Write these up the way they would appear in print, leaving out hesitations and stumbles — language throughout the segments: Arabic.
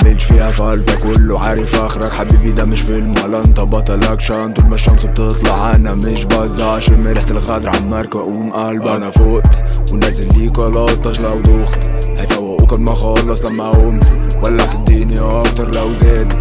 تعملش فيها فلتة، كله عارف اخرك حبيبي ده مش فيلم ولا انت بطل اكشن. طول ما الشمس بتطلع انا مش بزع، شم ريحة الغدر عمارك واقوم قلبك. انا فوقت ونازل ليك ولا لطش لو دخت، هيفوقوك اما اخلص لما قمت، ولا تديني اكتر لو زاد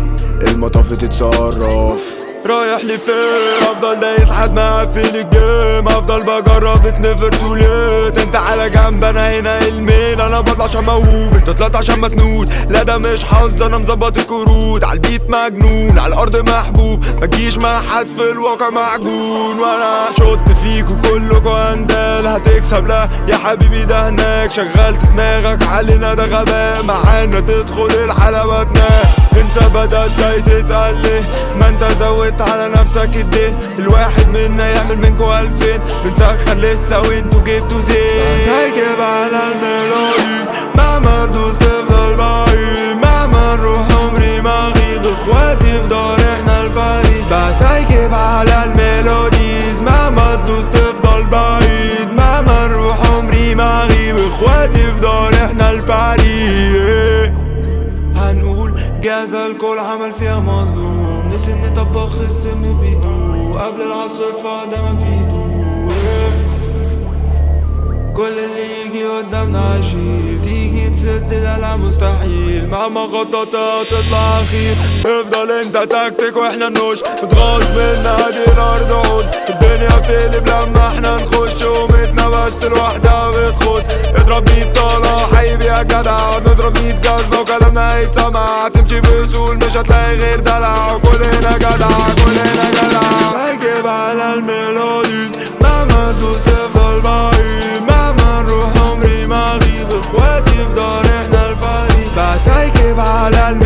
المطاف تتصرف. رايح لفين افضل دايس حد ما اقفل الجيم، افضل بجرب اتس نيفر تو ليت. انت على جنب انا هنا المين، انا بطلع عشان موهوب انت طلعت عشان مسنود. لا ده مش حظ انا مظبط الكروت، عالبيت مجنون على الارض محبوب، متجيش مع حد في الواقع معجون. وانا شط فيك وكلكوا اندال هتكسب، لا يا حبيبي ده هناك شغلت دماغك علينا ده غباء، معانا تدخل الحلبة تنام. انت بدأت جاي تسأل ليه، ما انت زودت على نفسك الدين. الواحد منا يعمل منكوا 2000، بنسخن لسه وانتوا جبتوا زين. سايكب على الميلودي مهما تدوس تفضل بعيد، مهما نروح عمري ما اغيب، اخواتي في دار احنا الفريق. بسايكب على الميلوديز مهما تدوس تفضل بعيد، مهما نروح عمري ما اغيب، اخواتي في دار احنا الفريق. هنقول جاز الكل عمل فيها مظلوم، نسي ان طبخ السم بيدو قبل العاصفة ده ما فيدو. كل اللي يجي قدامنا هيشيل، تيجي تسد دلع مستحيل، مهما خططت هتطلع اخير. افضل انت تكتك واحنا نوش، متغاظ منا دي الارض عود، الدنيا بتقلب لما احنا نخش، قومتنا بس الواحدة بتخد. اضرب 100 طالع حبيبي يا جدع، نضرب 100 جزمة وكلامنا هيتسمع، تمشي بأصول مش هتلاقي غير دلع، كلنا جدع كلنا جدع. سايكب على الميلوديز مهما تدوس تفضل بعيد، مهما نروح عمري ما اغيب، اخواتي في دار احنا الفريق. بسايكب على الميلوديز